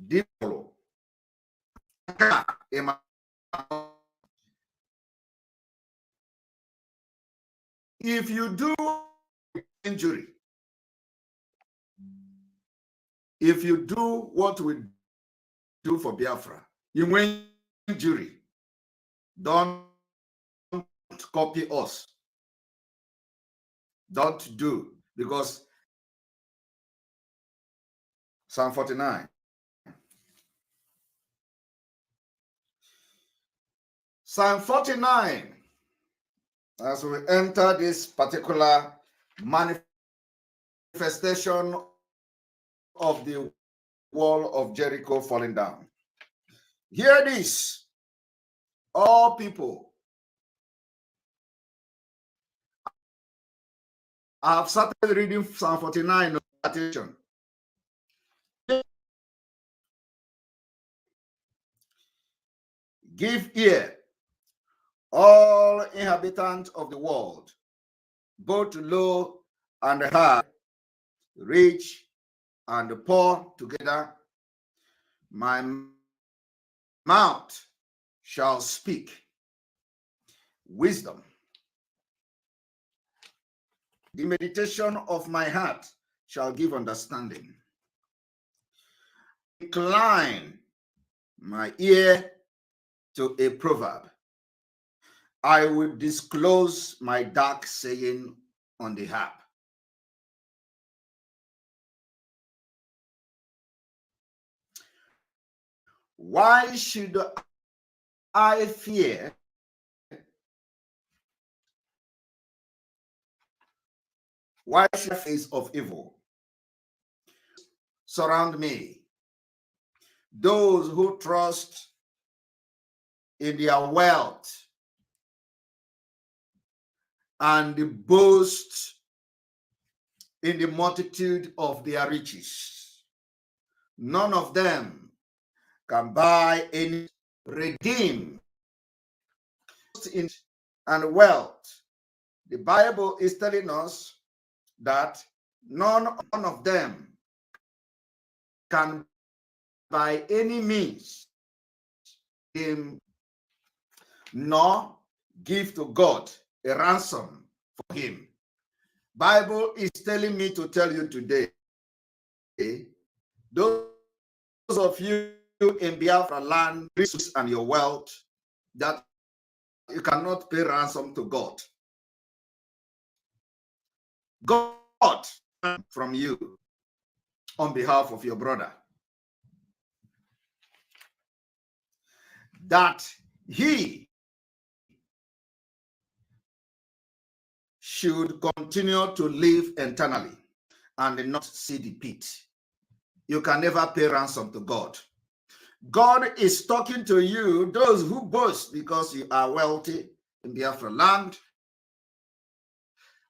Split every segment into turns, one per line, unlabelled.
Dipolo. If you do injury, if you do what we do for Biafra, you win injury. Don't copy us. Don't do, because Psalm 49. Psalm 49, as we enter this particular manifestation of the wall of Jericho falling down. Hear this, all people. I have started reading Psalm 49. Attention. Give ear, all inhabitants of the world, both low and high, rich and poor together. My mouth shall speak wisdom. The meditation of my heart shall give understanding. Incline my ear to a proverb. I will disclose my dark saying on the harp. Why should I fear? Why should I face of evil surround me? Those who trust in their wealth and boast in the multitude of their riches. None of them can buy any redeem and wealth. The Bible is telling us that none of them can by any means him nor give to God a ransom for him. Bible is telling me to tell you today, those of you in Biafra land, riches and your wealth, that you cannot pay ransom to God. God from you on behalf of your brother, that he should continue to live eternally and not see the pit. You can never pay ransom to God. God is talking to you, those who boast because you are wealthy in Biafra land,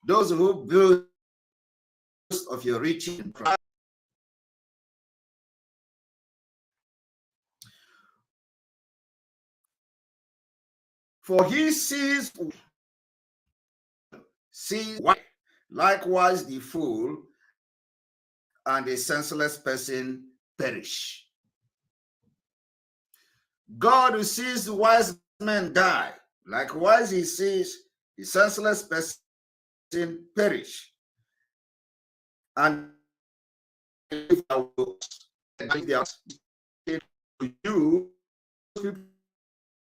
those who boast of your riches in Christ. For he sees why. Likewise the fool and the senseless person perish. God who sees the wise men die, likewise he sees the senseless person perish. And if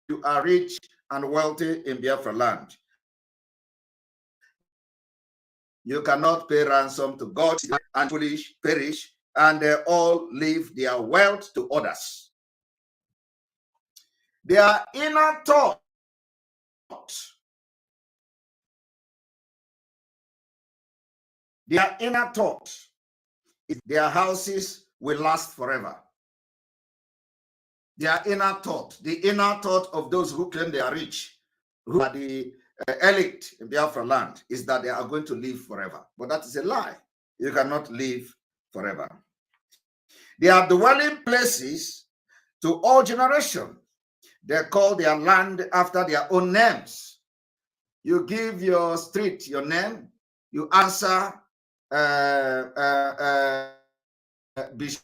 you are rich and wealthy in Biafra land, you cannot pay ransom to God, and foolish perish, and they all leave their wealth to others. Their inner thought is their houses will last forever. Their inner thought, the inner thought of those who claim they are rich, who are the elite in Biafra land, is that they are going to live forever. But that is a lie. You cannot live forever. They are dwelling places to all generations. They call their land after their own names. You give your street your name, you answer Bishop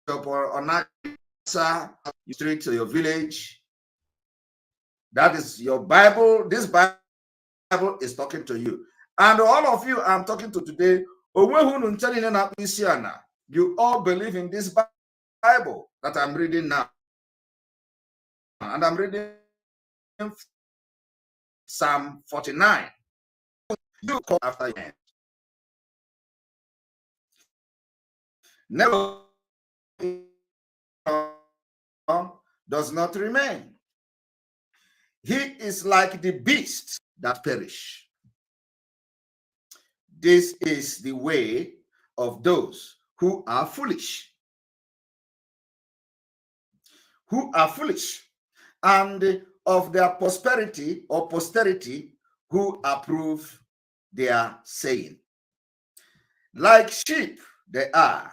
on you street to your village. That is your Bible. This Bible is talking to you. And all of you I'm talking to today, you all believe in this Bible that I'm reading now. And I'm reading Psalm 49. You come after you. Never does not remain. He is like the beasts that perish. This is the way of those who are foolish. Who are foolish, and of their prosperity or posterity who approve their saying. Like sheep they are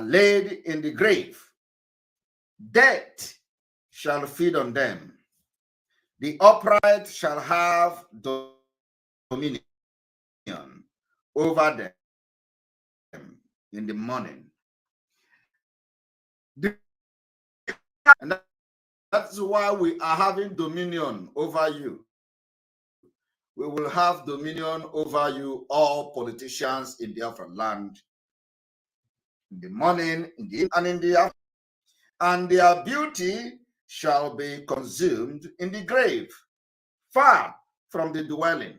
laid in the grave. Death shall feed on them. The upright shall have dominion over them in the morning. And that's why we are having dominion over you. We will have dominion over you, all politicians in Biafra land, in the morning, in the evening, and in the afternoon. And their beauty shall be consumed in the grave, far from the dwelling.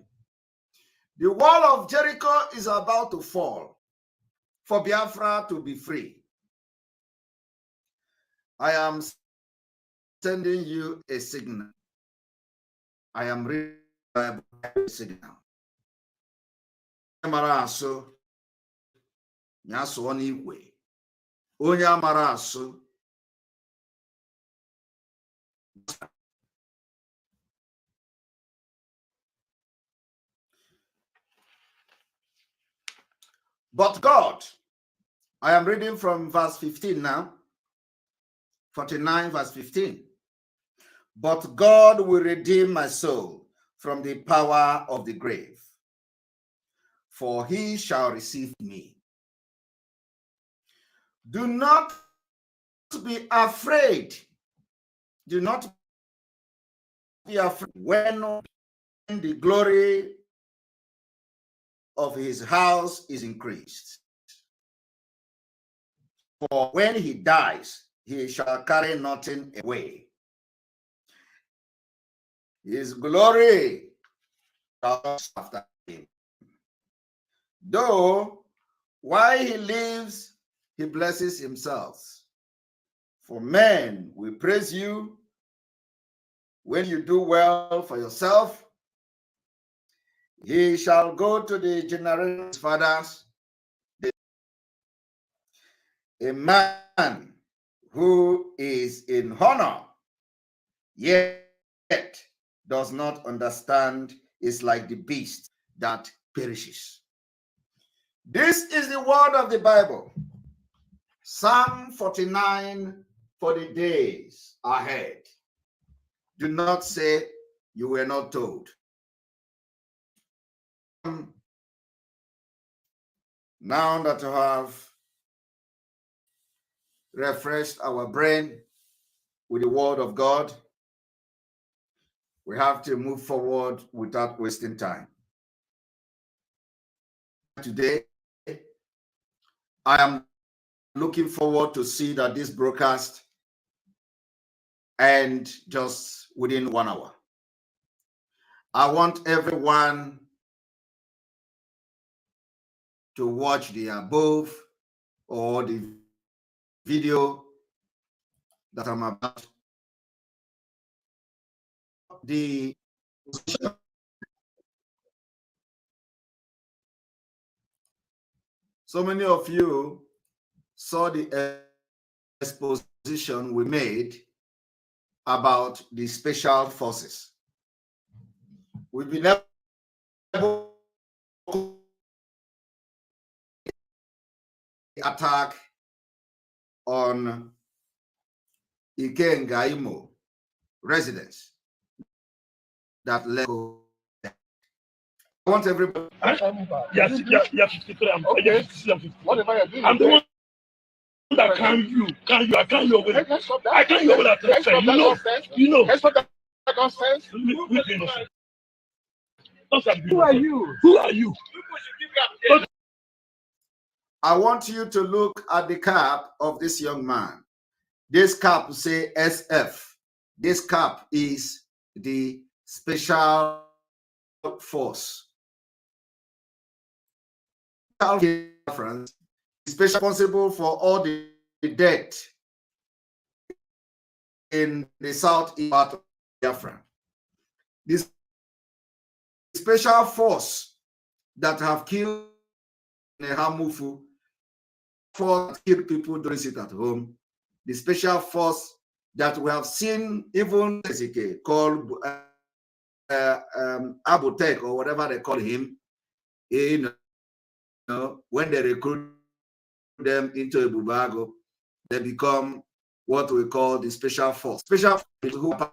The wall of Jericho is about to fall for Biafra to be free. I am sending you a signal. I am reading a signal. Amara asụ, ya sụọ n'igwe. Onye amara asụ, but God, I am reading from verse 15 now, 49 verse 15. But God will redeem my soul from the power of the grave, for he shall receive me. Do not be afraid. Do not be afraid when the glory of his house is increased. For when he dies, he shall carry nothing away. His glory shall after him. Though while he lives, he blesses himself. For men will praise you when you do well for yourself. He shall go to the generations fathers. A man who is in honor, yet does not understand, is like the beast that perishes. This is the word of the Bible. Psalm 49 for the days ahead. Do not say you were not told. Now that you have refreshed our brain with the word of God, we have to move forward without wasting time. Today, I am looking forward to see that this broadcast end just within 1 hour. I want everyone to watch the above or the video that I'm about. So many of you saw the exposition we made about the special forces. We've been able to attack on Ikenga Imo residents that led. I want everybody.
Yes, 53. Okay. Whatever you're doing. I'm the one that can you, I can you over there. I can you over that nonsense. Let's stop that nonsense. Who are you? Who are you?
I want you to look at the cap of this young man. This cap will say SF. This cap is the special force. France is responsible for all the death in the southeast part of Biafra. This special force that have killed Nehamufu, for killed people don't sit at home. The special force that we have seen even called Abutek or whatever they call him, you know, when they recruit them into a Bubago, they become what we call the special force. Special force, who are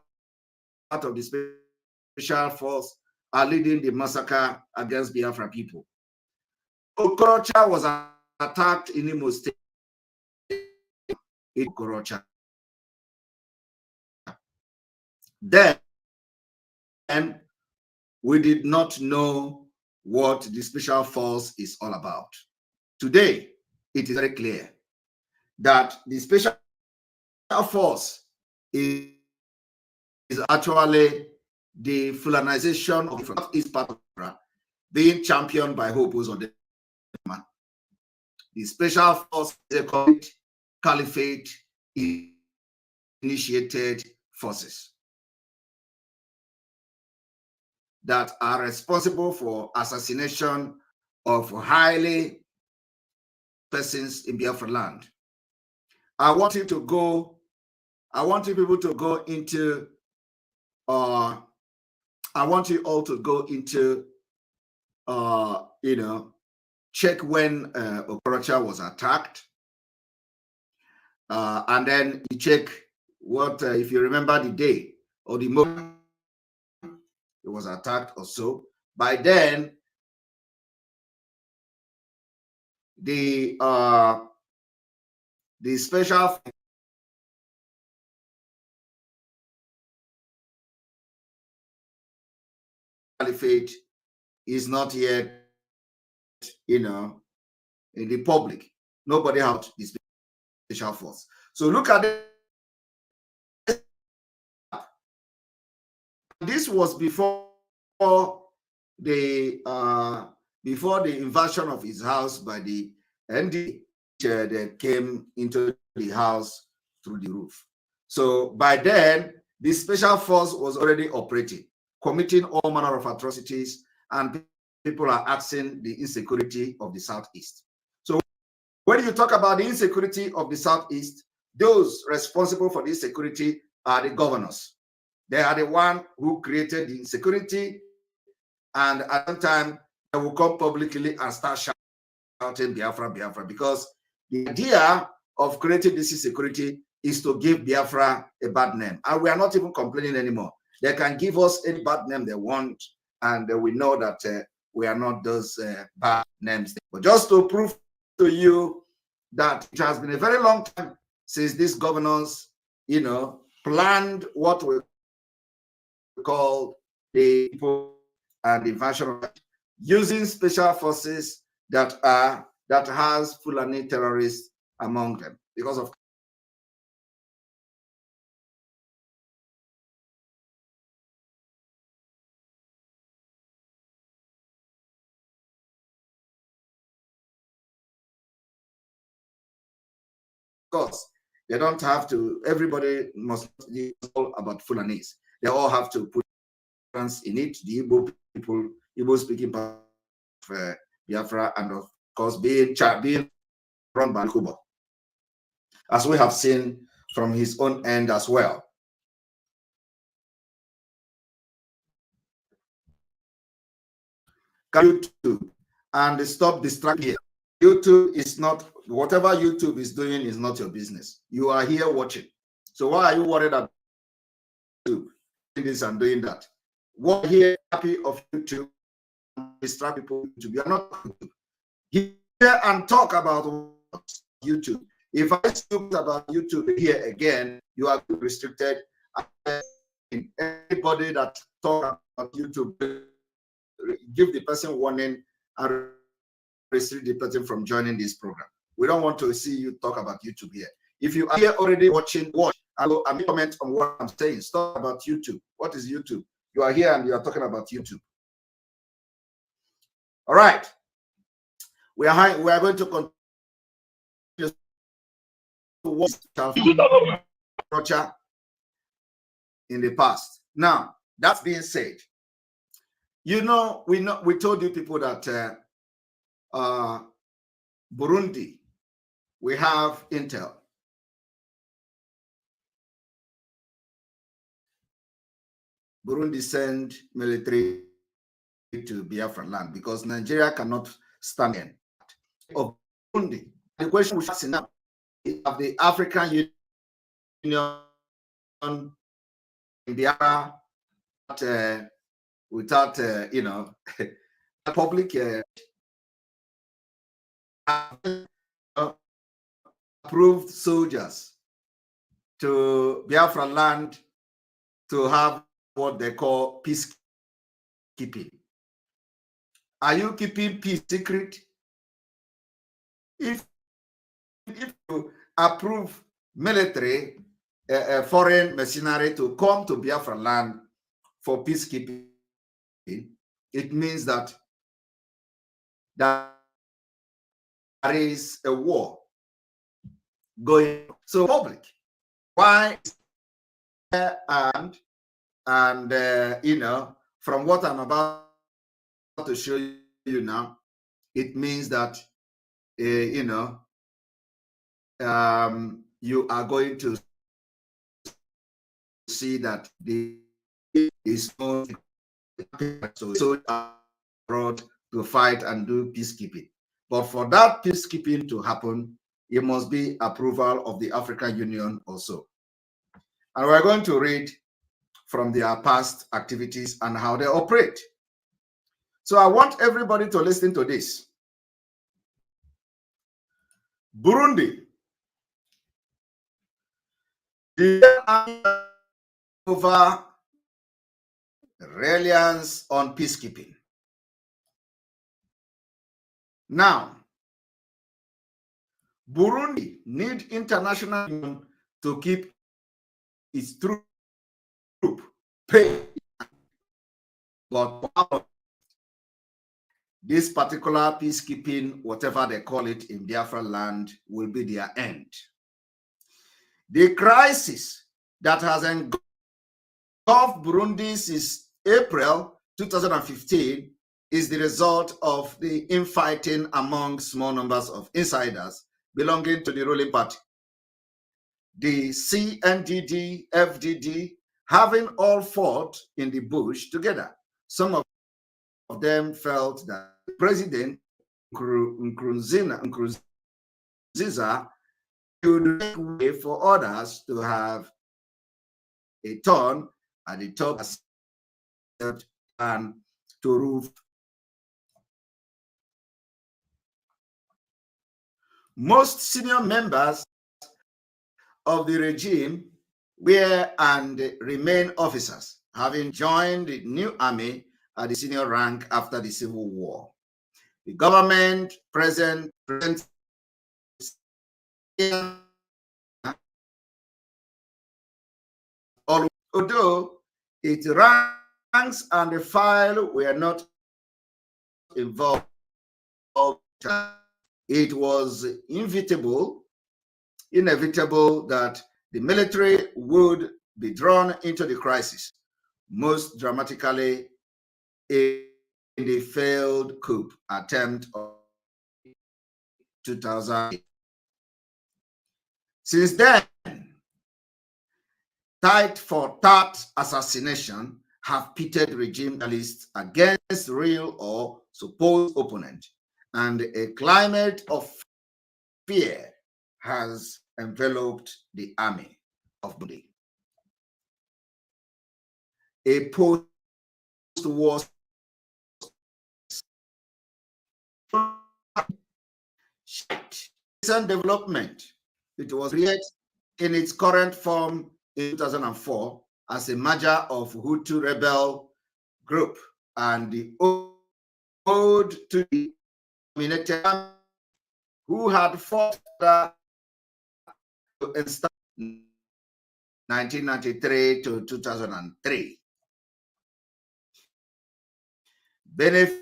part of the special force, are leading the massacre against Biafra people. Okorocha was attacked in Imo State. In Okorocha. Then we did not know what the special force is all about. Today, it is very clear that the special force is actually the Fulanization of the Northeast part of Biafra being championed by Hope Uzodinma. The special force is a caliphate initiated forces that are responsible for assassination of highly persons in Biafra land. I want you people to go into I want you all to go into check when Okorocha was attacked, and then you check what if you remember the day or the moment it was attacked or so. By then, the special caliphate is not yet, in the public. Nobody had the special force. So look at it. This was before the invasion of his house by the ND that came into the house through the roof. So by then, the special force was already operating, committing all manner of atrocities, and people are asking the insecurity of the Southeast. So when you talk about the insecurity of the Southeast, those responsible for the insecurity are the governors. They are the one who created the insecurity, and at the time they will come publicly and start shouting Biafra, Biafra, because the idea of creating this insecurity is to give Biafra a bad name. And we are not even complaining anymore. They can give us any bad name they want, and we know that we are not those bad names. But just to prove to you that it has been a very long time since these governors, planned what we call the people and the invasion of using special forces that has Fulani terrorists among them because of course. They don't have to, everybody must be all about Fulanis. They all have to put in it, the Igbo people, Igbo speaking part of Biafra, and of course being run by Kubo, as we have seen from his own end as well. YouTube and stop distracting. YouTube is not, whatever YouTube is doing is not your business. You are here watching. So why are you worried about YouTube doing this and doing that? What here happy of YouTube distract people to be not here and talk about YouTube. If I speak about YouTube here again, you are restricted. Anybody that talk about YouTube, give the person warning and restrict the person from joining this program. We don't want to see you talk about YouTube here. If you are here already watching, watch. I'm comment on what I'm saying. Stop about YouTube. What is YouTube? You are here and you are talking about YouTube. All right. We are going to continue culture in the past. Now, that's being said, we told you people that Burundi, we have intel. Burundi send military to Biafra land because Nigeria cannot stand in. Of Burundi, the question we ask now is of the African Union in Biafra without public approved soldiers to Biafra land to have what they call peacekeeping. Are you keeping peace secret? If you approve military, foreign mercenary to come to Biafra land for peacekeeping, it means that there is a war going. So public, why? And from what I'm about to show you now, it means that you are going to see that the is so abroad to fight and do peacekeeping. But for that peacekeeping to happen, it must be approval of the African Union also. And we're going to read from their past activities and how they operate. So I want everybody to listen to this. Burundi. The over reliance on peacekeeping. Now, Burundi need international union to keep its troop paid. But this particular peacekeeping, whatever they call it in Biafra land, will be their end. The crisis that has engulfed Burundi since April 2015 is the result of the infighting among small numbers of insiders belonging to the ruling party. The CNDD, FDD, having all fought in the bush together. Some of them felt that President Nkurunziza should make way for others to have a turn at the top and to rule. Most senior members of the regime were and remain officers, having joined the new army at the senior rank after the Civil War. The government present although its ranks and the file were not involved, it was inevitable that the military would be drawn into the crisis, most dramatically in the failed coup attempt of 2008. Since then, tight for tat assassination have pitted regime journalists against real or supposed opponent, and a climate of fear has enveloped the army of Burundi. A post-war recent development It was created in its current form in 2004 as a merger of Hutu rebel group and the ode to the dominated who had fought in 1993 to 2003. Benefit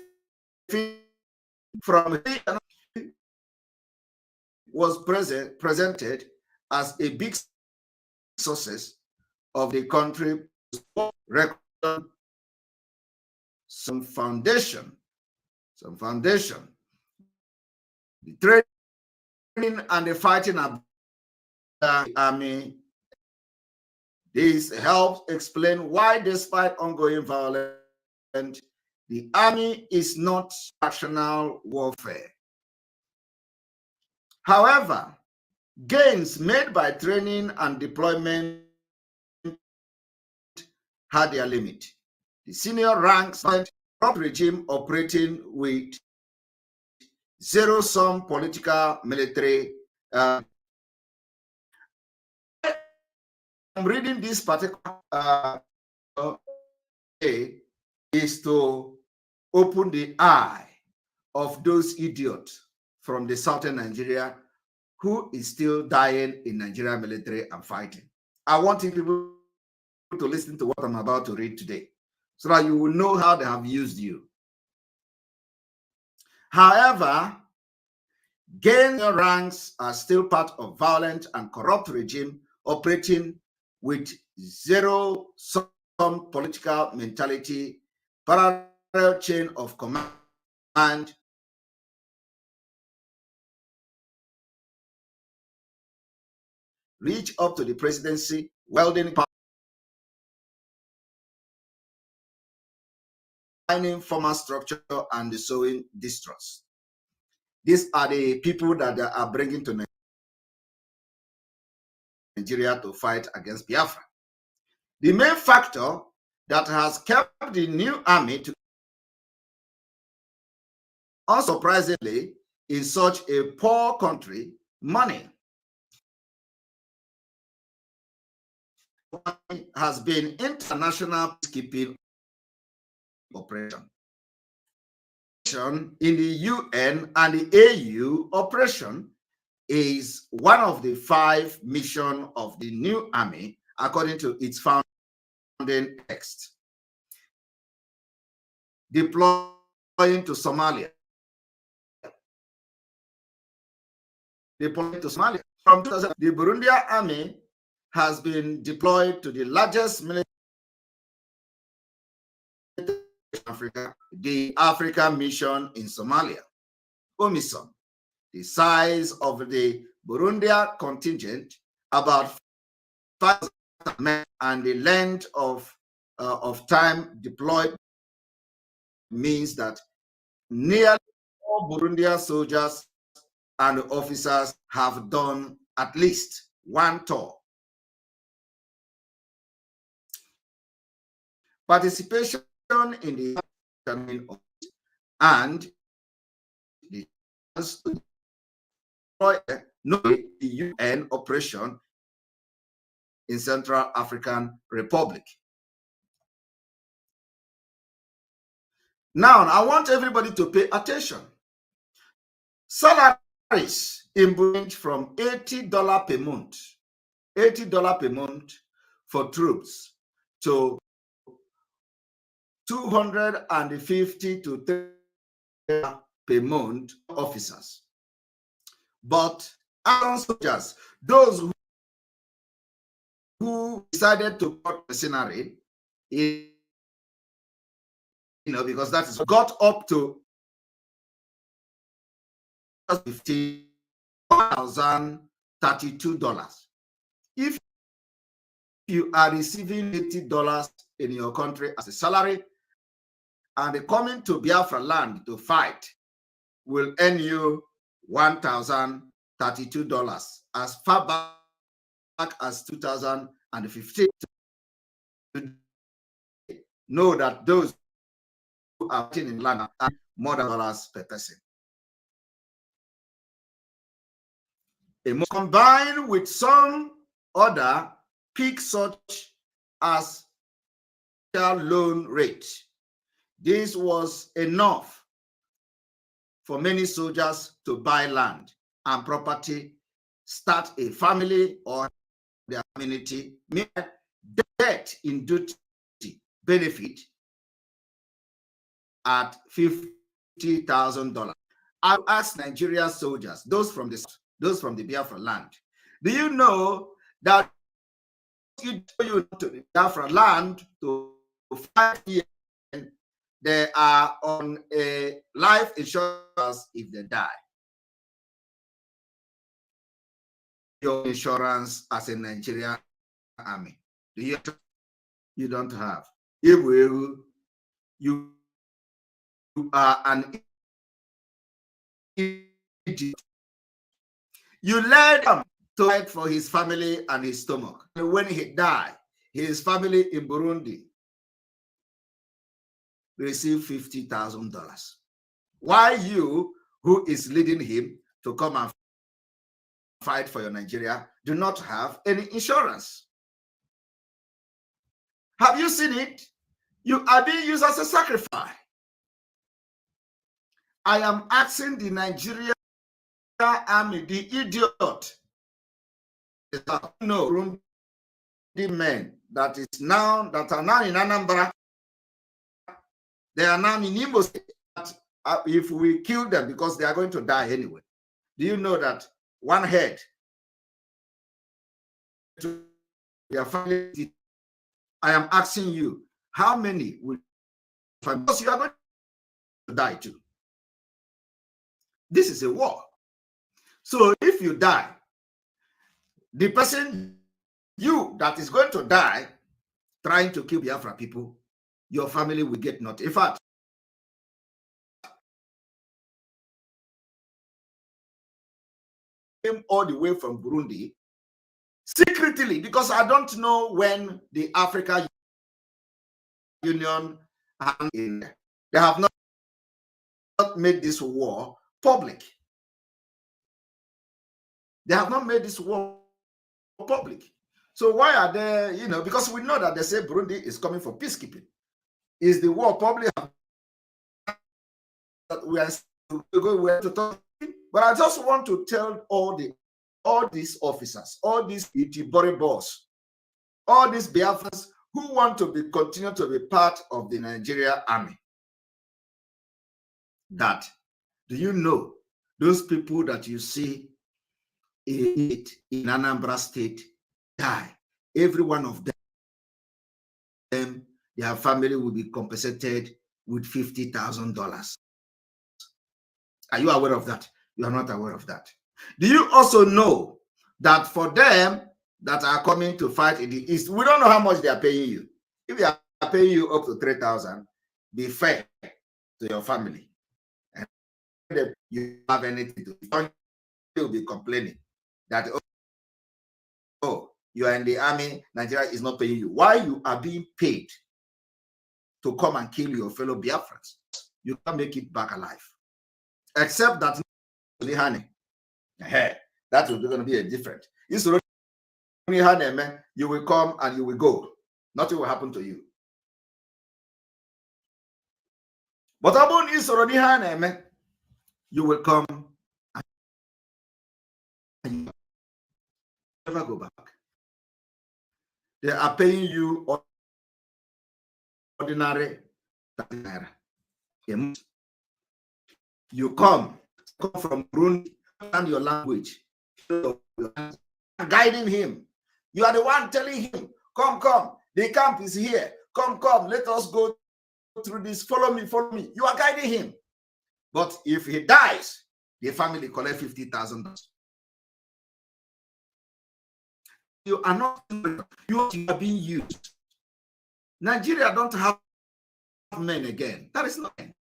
from was presented as a big success of the country, some foundation. The training and the fighting of the army. This helps explain why, despite ongoing violence, the army is not rational warfare. However, gains made by training and deployment had their limit. The senior ranks regime operating with zero-sum political military. I'm reading this particular is to open the eye of those idiots from the southern Nigeria who is still dying in Nigeria military and fighting. I want people to listen to what I'm about to read today so that you will know how they have used you. However, gain ranks are still part of violent and corrupt regime operating with zero-sum political mentality, parallel chain of command, reach up to the presidency, wielding power, formal structure, and sowing distrust. These are the people that they are bringing to Nigeria to fight against Biafra. The main factor that has kept the new army to, unsurprisingly, in such a poor country, money has been international peacekeeping operation. In the UN and the AU operation is one of the 5 missions of the new army, according to its founding text. Deploying to Somalia. From 2000, the Burundian army has been deployed to the largest military in Africa, the African mission in Somalia, OMISOM. The size of the Burundian contingent, about 5,000 men, and the length of time deployed means that nearly all Burundian soldiers and officers have done at least one tour. Participation in the and the chance to deploy the UN operation in Central African Republic. Now, I want everybody to pay attention. Salaries in range from $80 per month, $80 per month for troops to $250 to $300 per month officers. But soldiers, those who decided to cut mercenary, because that is got up to $15,032. If you are receiving $80 in your country as a salary and coming to Biafra land to fight will earn you $1,032 as far back as 2015. Know that those who are in land are more than dollars per person. combined with some other peak such as loan rate. This was enough for many soldiers to buy land and property, start a family or their community, debt in duty benefit at $50,000. I ask Nigerian soldiers, those from the Biafra land, do you know that you to the Biafra land to 5 years, they are on a life insurance if they die? Your insurance as a Nigerian army, do you don't have? You are an idiot. You led him to fight for his family and his stomach. And when he died, his family in Burundi received $50,000. Why you, who is leading him to come and fight for your Nigeria, do not have any insurance? Have you seen it? You are being used as a sacrifice. I am asking the Nigerian army, the idiot, no, the men that are now in Anambra, they are now in Imo State. If we kill them, because they are going to die anyway, do you know that one head to their family? I am asking you, how many will, because you are going to die too. This is a war. So if you die, the person, you that is going to die trying to kill Biafra people, your family will get nothing. In fact, came all the way from Burundi secretly, because I don't know when the African Union they have not made this war public. They have not made this war public. So why are they, because we know that they say Burundi is coming for peacekeeping. Is the war public that we are going to talk? But I just want to tell all these officers, all these Itibori boss, all these Biafrans who want to continue to be part of the Nigerian army, that, do you know, those people that you see in Anambra State die, every one of them, their family will be compensated with $50,000. Are you aware of that? You are not aware of that. Do you also know that for them that are coming to fight in the East, we don't know how much they are paying you. If they are paying you up to 3,000, be fair to your family. And if you have anything to do, you'll be complaining that, oh, you are in the army, Nigeria is not paying you. Why you are being paid to come and kill your fellow Biafrans? You can't make it back alive. Except that that will be going to be a different. You will come and you will go. Nothing will happen to you. But you will come and you never go back. They are paying you ordinary naira. You come from Burundi and your language, guiding him. You are the one telling him, come, the camp is here. Come, let us go through this. Follow me. You are guiding him. But if he dies, the family collect $50,000. You are not, you are being used. Nigeria don't have men again. That is not them.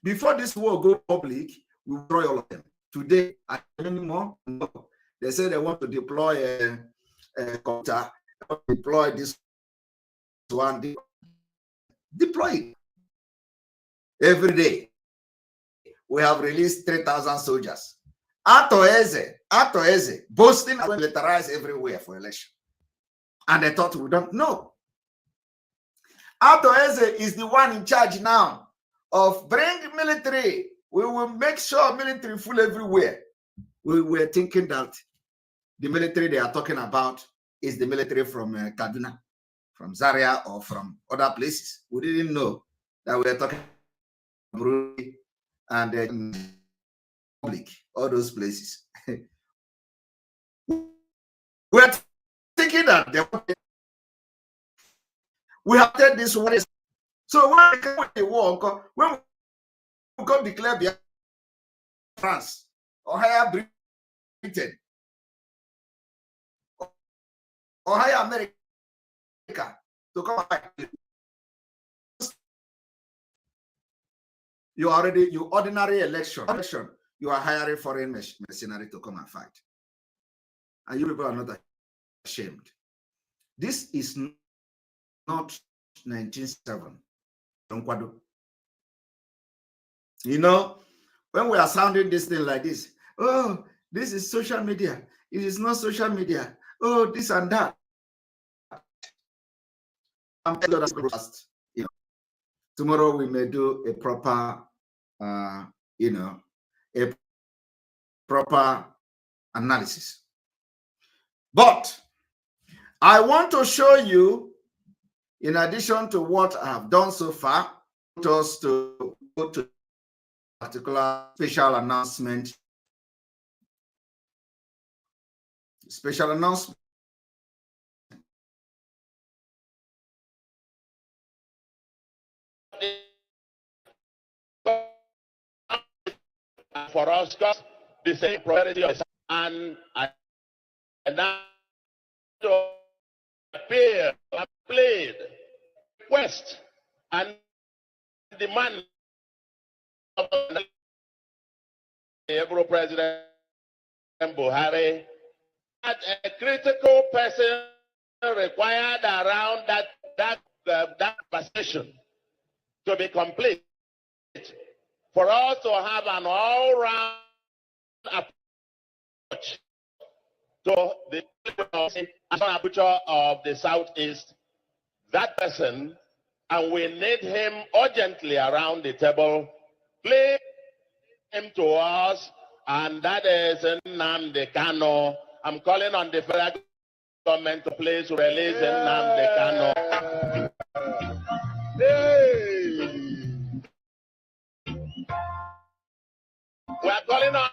Before this war go public, we will destroy all of them. Today, anymore? No. They say they want to deploy a computer, deploy this one, deploy it. Every day, we have released 3,000 soldiers. Eze, boasting and militarized everywhere for election. And they thought we don't know. Eze is the one in charge now of bring military. We will make sure military full everywhere. We were thinking that the military they are talking about is the military from Kaduna, from Zaria, or from other places. We didn't know that we were talking about Burundi and public, all those places. We're thinking that we have taken this one. So when we come the war, when we go declare France or higher Britain or higher America to come back, you ordinary election, you are hiring foreign mercenary to come and fight. And you people are not ashamed. This is not 1907. You know, when we are sounding this thing like this, oh, this is social media. It is not social media. Oh, this and that. You know, tomorrow we may do a proper, a proper analysis. But I want to show you, in addition to what I have done so far, us to go to a particular special announcement. Special announcement.
For us, the same priority and now to appear, played, request, and demand of the Ebro President Buhari that a critical person required around that position to be complete, for us to have an all-round approach to the future of the Southeast. That person, and we need him urgently around the table, please him to us, and that is Nnamdi Kanu. I'm calling on the federal government to please release Nnamdi Kanu. We are calling on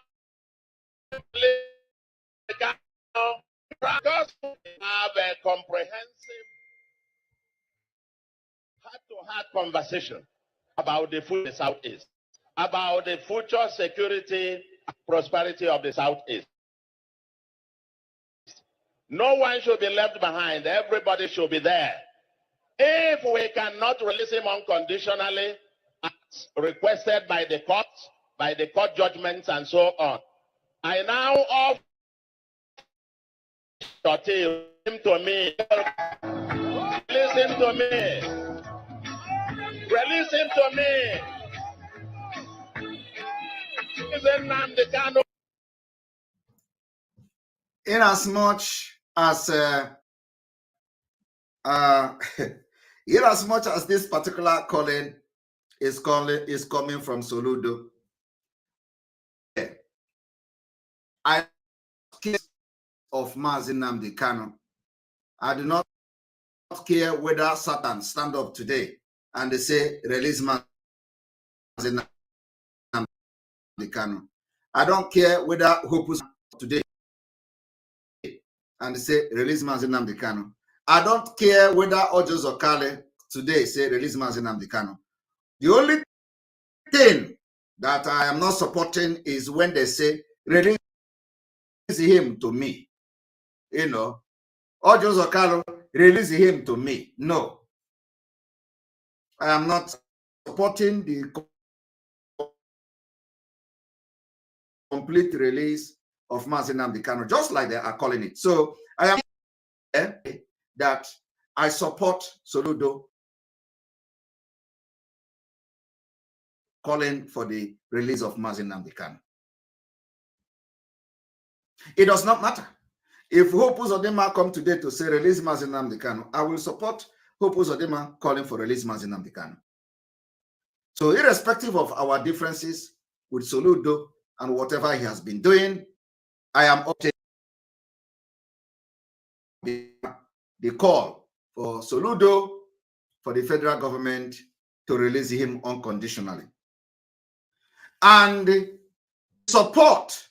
because we have a comprehensive heart-to-heart conversation about the future of the Southeast, about the future security and prosperity of the Southeast. No one should be left behind. Everybody should be there. If we cannot release him unconditionally, as requested by the courts, by the court judgments and so on, I now offer him to me. Release him to me. Release him to me.
Inasmuch as this particular calling is coming from Soludo, I of Mazi Nnamdi Kanu. I do not care whether Satan stand up today and they say release Mazi Nnamdi Kanu. I don't care whether Hope today and they say release Mazi Nnamdi Kanu. I don't care whether Ojo Zokale today say release Mazi Nnamdi Kanu. The only thing that I am not supporting is when they say release him to me. You know, Ojo Zokalo, release him to me. No. I am not supporting the complete release of Mazi Nnamdi Kanu, just like they are calling it. So I am that I support Soludo calling for the release of Mazi Nnamdi Kanu. It does not matter. If Hope Uzodinma come today to say release Mazi Nnamdi Kanu, I will support Hope Uzodinma calling for release Mazi Nnamdi Kanu. So irrespective of our differences with Soludo and whatever he has been doing, I am up to the call for Soludo, for the federal government to release him unconditionally. And support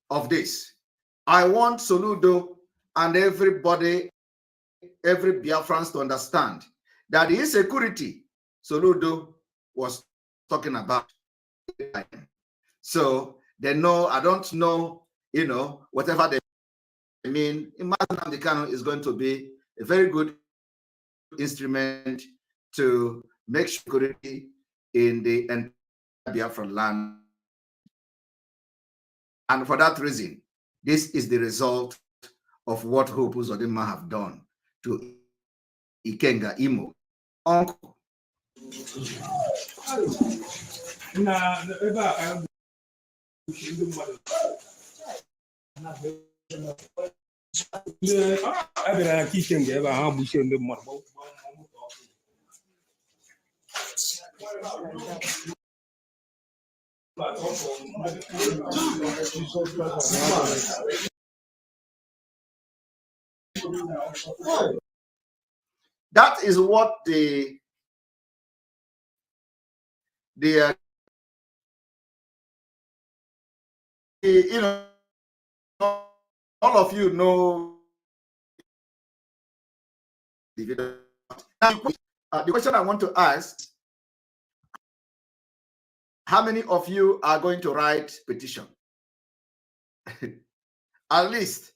of this, I want Soludo and everybody, every Biafrans to understand that the insecurity Soludo was talking about. So they know, I don't know, whatever they mean, Mazi Nnamdi Kanu is going to be a very good instrument to make security in the entire Biafran land. And for that reason, this is the result of what Hope Uzodinma have done to Ikenga Imo. Uncle. That is what the all of you know the question I want to ask, how many of you are going to write petition? At least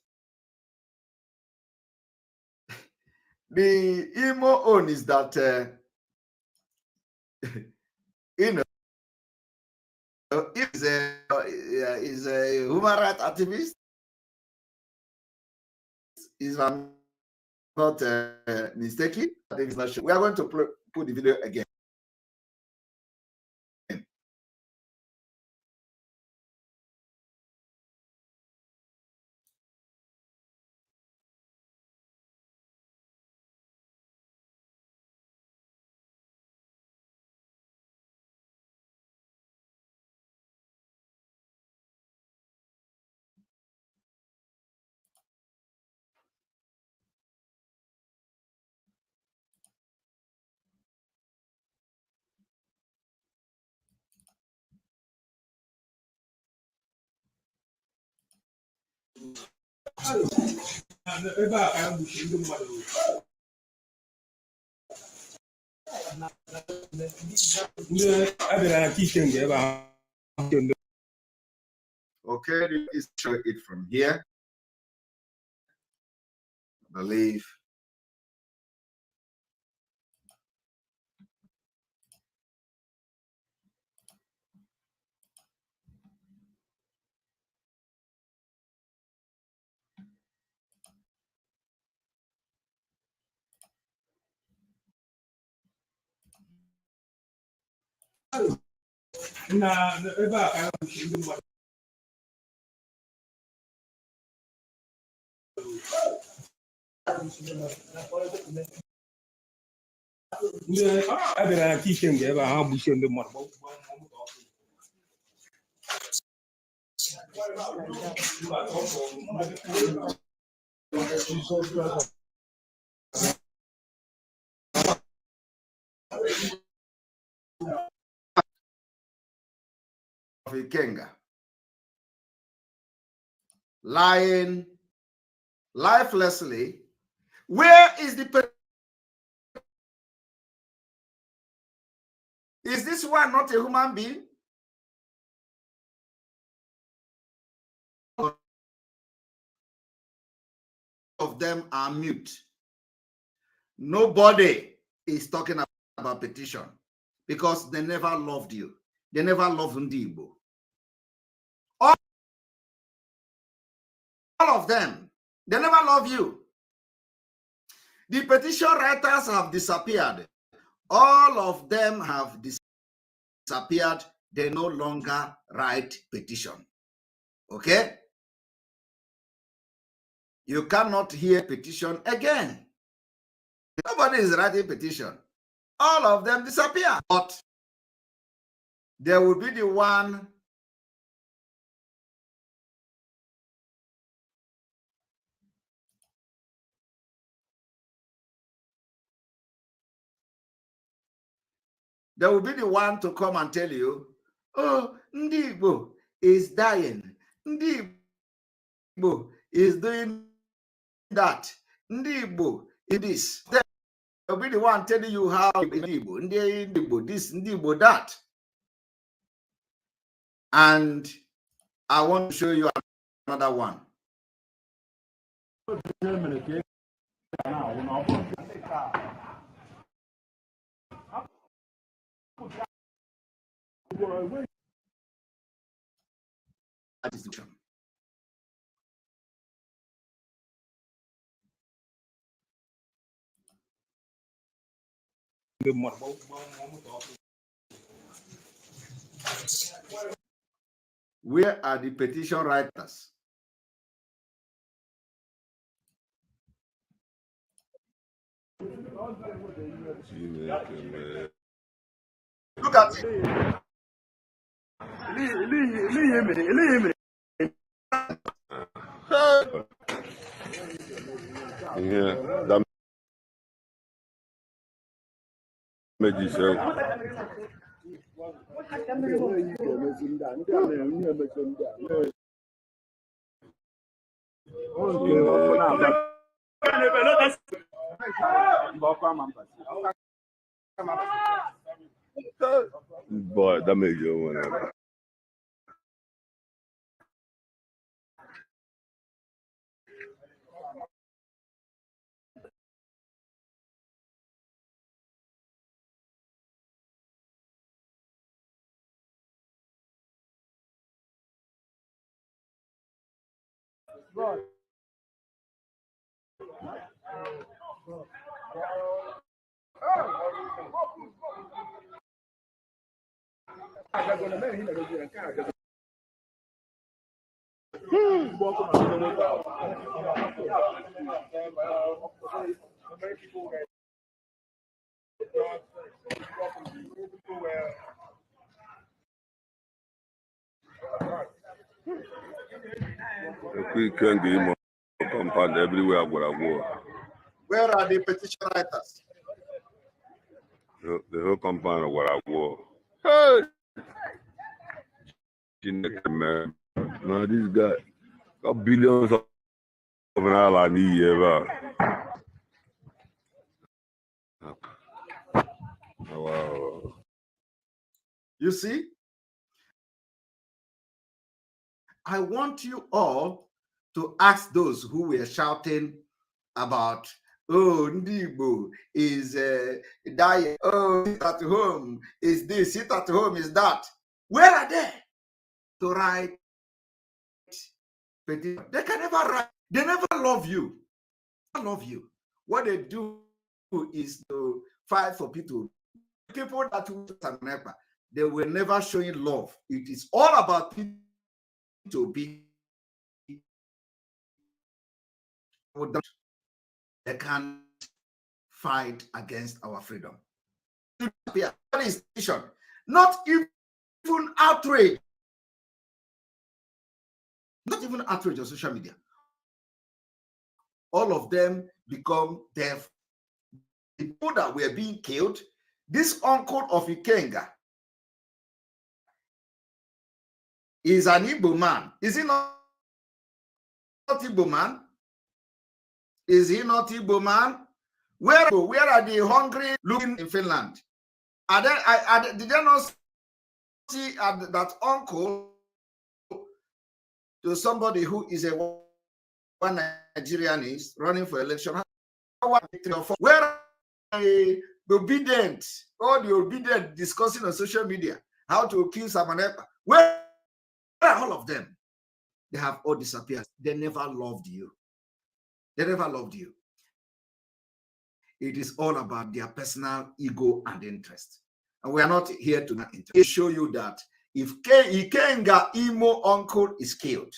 the Imo own is that is a human rights activist. Is I'm not mistaken. I think it's not sure. We are going to put the video again. Okay, let's show it from here. I believe. Of Ikenga lying lifelessly. Where is the is this one not a human being? Of them are mute. Nobody is talking about petition because they never loved you. They never loved Ndibo. All of them, they never love you. The petition writers have disappeared. All of them have disappeared. They no longer write petition. Okay? You cannot hear petition again. Nobody is writing petition. All of them disappear. But there will be the one to come and tell you, oh, Ndi Igbo is dying. Ndi Igbo is doing that. Ndi Igbo is this. They'll be the one telling you how Ndi Igbo this, Ndi Igbo that. And I want to show you another one. That is the question. Where are the petition writers? Look at it.
Yeah, that made you say. Boy, that made you whatever. We can't get him a compound everywhere I go.
Where are the petition writers?
The whole compound of what I wore. Hey! Man. Now this guy got billions of dollars a year. Wow.
You see? I want you all to ask those who were shouting about, oh, Ndi Igbo is dying. Oh, sit at home is this, sit at home is that. Where are they to write petition? They can never write. They never love you. They love you. What they do is to fight for people. People that will Ekpa, they will never show you love. It is all about people to be. They can't fight against our freedom. Not even outrage. Not even outrage on social media. All of them become deaf. The people that were being killed, this uncle of Ikenga is an Igbo man. Is he not Igbo man? Is he not Igbo man? Where are the hungry looking in Finland? Did they not see that uncle to somebody who is a one Nigerian is running for election? Where are the obedient, all the obedient discussing on social media how to kill Ekpa? Where are all of them? They have all disappeared. They never loved you. They never loved you. It is all about their personal ego and interest. And we are not here to show you that if Ikenga Imo uncle is killed,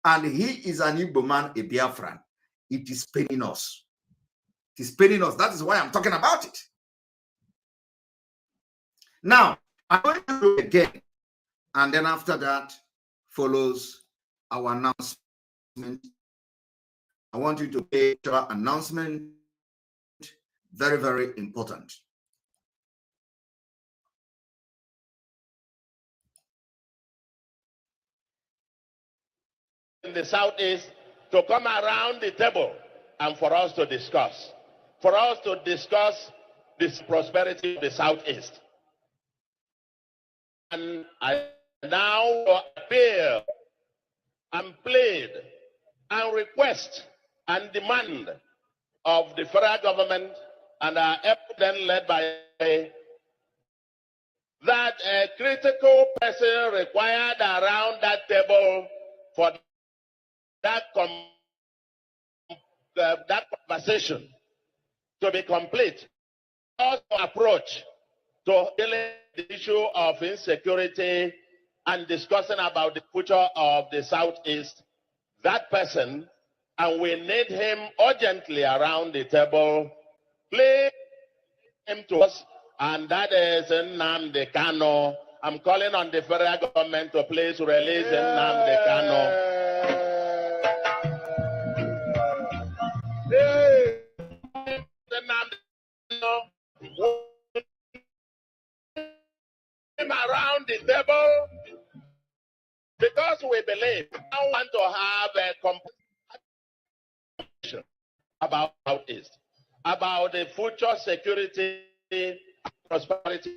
and he is an Igbo man, a Biafran, it is paining us. It is paining us. That is why I'm talking about it. Now, I'm going to do it again. And then after that follows our announcement. I want you to pay our announcement. Very, very important.
In the Southeast to come around the table and for us to discuss. For us to discuss this prosperity of the Southeast. And I now appeal and plead and request and demand of the federal government and our then led by that a critical person required around that table for that conversation to be complete. Also approach to dealing with the issue of insecurity and discussing about the future of the Southeast, that person, and we need him urgently around the table, please him to us, and that is Nnamdi Kanu. I'm calling on the federal government to please release Nnamdi Kanu. Him around the table because we believe I want to have a conversation about Southeast, about the future security, prosperity.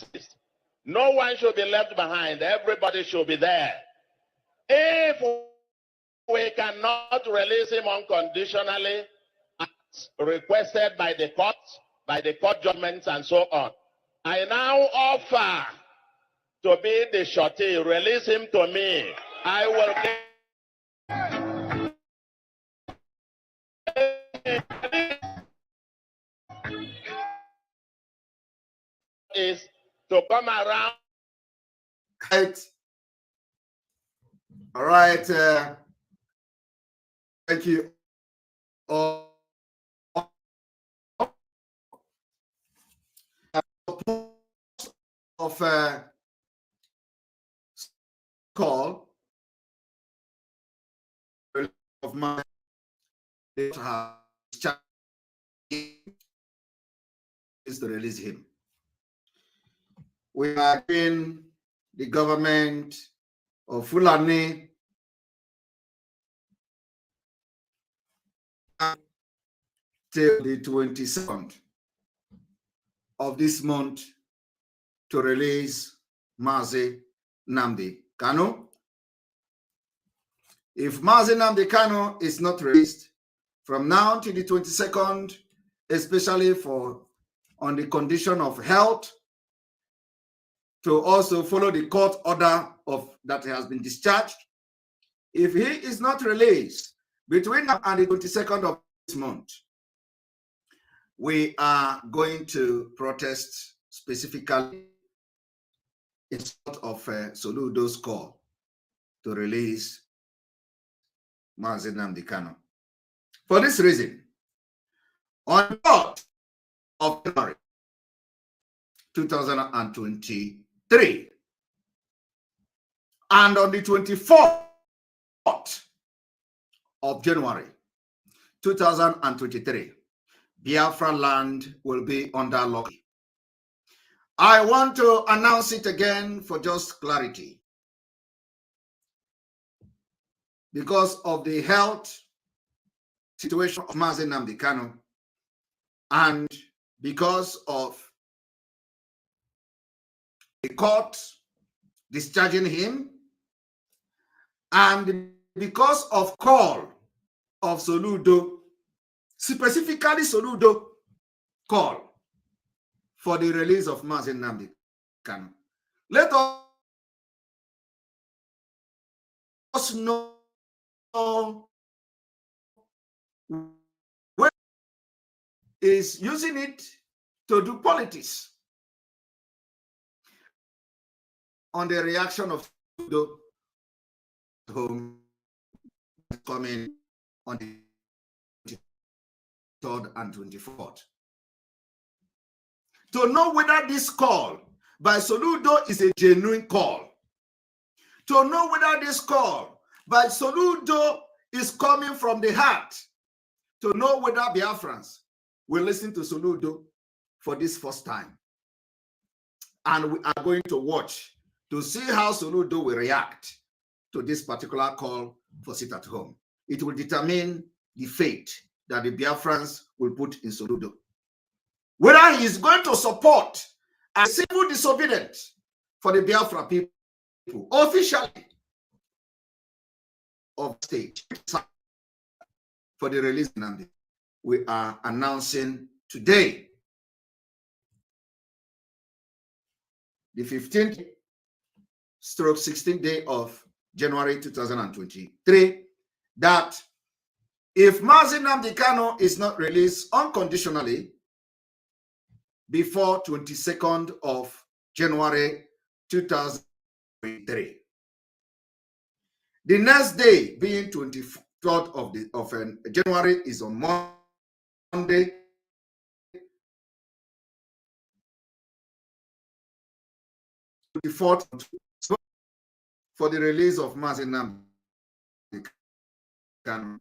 No one should be left behind. Everybody should be there. If we cannot release him unconditionally, as requested by the courts, by the court judgments, and so on, I now offer to be the shorty. Release him to me. I will get is to come around.
Right. All right. Thank you. Of call of my is to release him. We are in the government of Fulani till the 22nd of this month to release Mazi Nnamdi Kanu. If Mazi Nnamdi Kanu is not released from now to the 22nd, especially on the condition of health, to also follow the court order of that has been discharged. If he is not released between now and the 22nd of this month, we are going to protest specifically in support of Soludo's call to release Mazi Nnamdi Kanu. For this reason, on the 3rd of January 2023 and on the 24th of January 2023, Biafra land will be under lock. I want to announce it again for just clarity. Because of the health situation of Mazi Nnamdi Kanu and because of the court discharging him and because of call of Soludo, specifically Soludo call for the release of Mazi Nnamdi Kanu. Let us know where is using it to do politics on the reaction of home coming on the 23rd and 24th. To know whether this call by Soludo is a genuine call. To know whether this call by Soludo is coming from the heart. To know whether Biafrans will listen to Soludo for this first time. And we are going to watch to see how Soludo will react to this particular call for sit at home. It will determine the fate that the Biafrans will put in Soludo. Whether he is going to support a civil disobedience for the Biafra people officially of state for the release of Nnamdi, we are announcing today, the 15th stroke 16th day of January 2023, that if Mazi Nnamdi Kanu is not released unconditionally before 22nd of January 2023, the next day being 23rd of January is on Monday, the 4th for the release of Mazi Nnamdi Kanu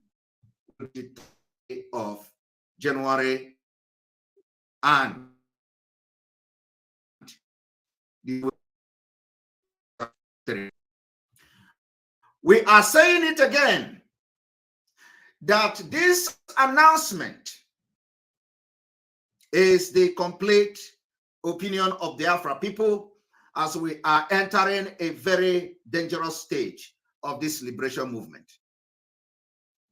of January, and we are saying it again that this announcement is the complete opinion of the Biafra people as we are entering a very dangerous stage of this liberation movement.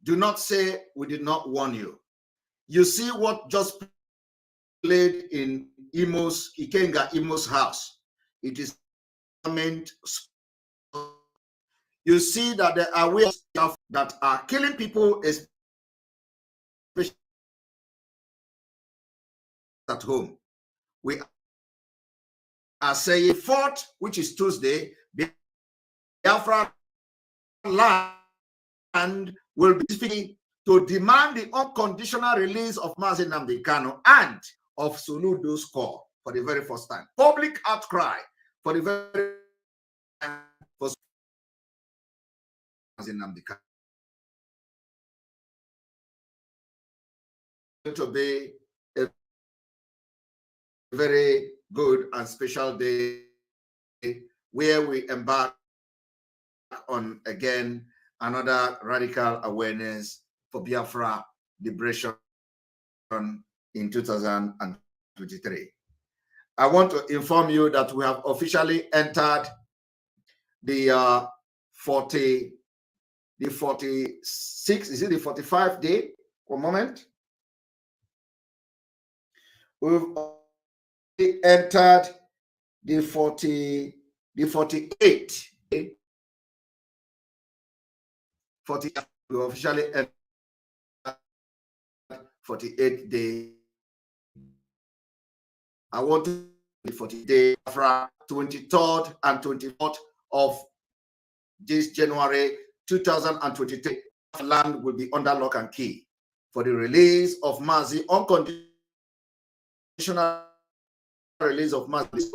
Do not say we did not warn you. You see what just played in Ikenga Imo's house. It is meant. You see that there are ways that are killing people, especially at home. We are saying 4th, which is Tuesday, Biafra land will be speaking to demand the unconditional release of Mazi Nnamdi Kanu and of Soludo's call for the very first time. Public outcry for the very first time. Mazi Nnamdi Kanu. To be a very good and special day where we embark on again another radical awareness for Biafra liberation in 2023. I want to inform you that we have officially entered the 46, is it the 45 day? One moment. We've entered the 48. 40, we officially entered 48 day. I want to be 40 day from 23rd and 24th of this January 2023. Land will be under lock and key for the release of Mazi, unconditional release of Mazi.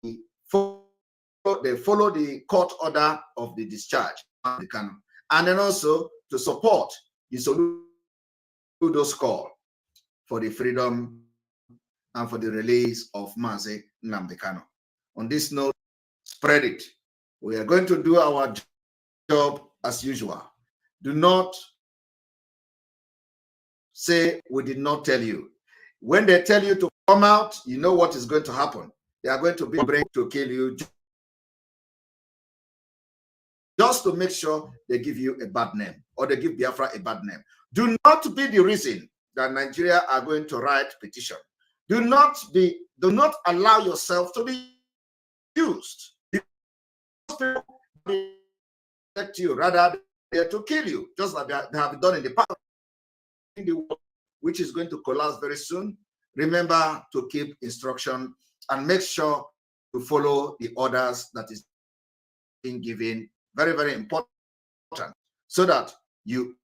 They follow the court order of the discharge, and then also to support the Soludo's call for the freedom and for the release of Mazi Nnamdi Kanu. On this note, spread it. We are going to do our job as usual. Do not say we did not tell you. When they tell you to come out, you know what is going to happen. They are going to be bring to kill you just to make sure they give you a bad name or they give Biafra a bad name. Do not be the reason that Nigeria are going to write petition. Do not allow yourself to be used. People protect you, rather they're to kill you, just like they have done in the past, which is going to collapse very soon. Remember to keep instruction and make sure to follow the orders that is giving, very, very important, so that you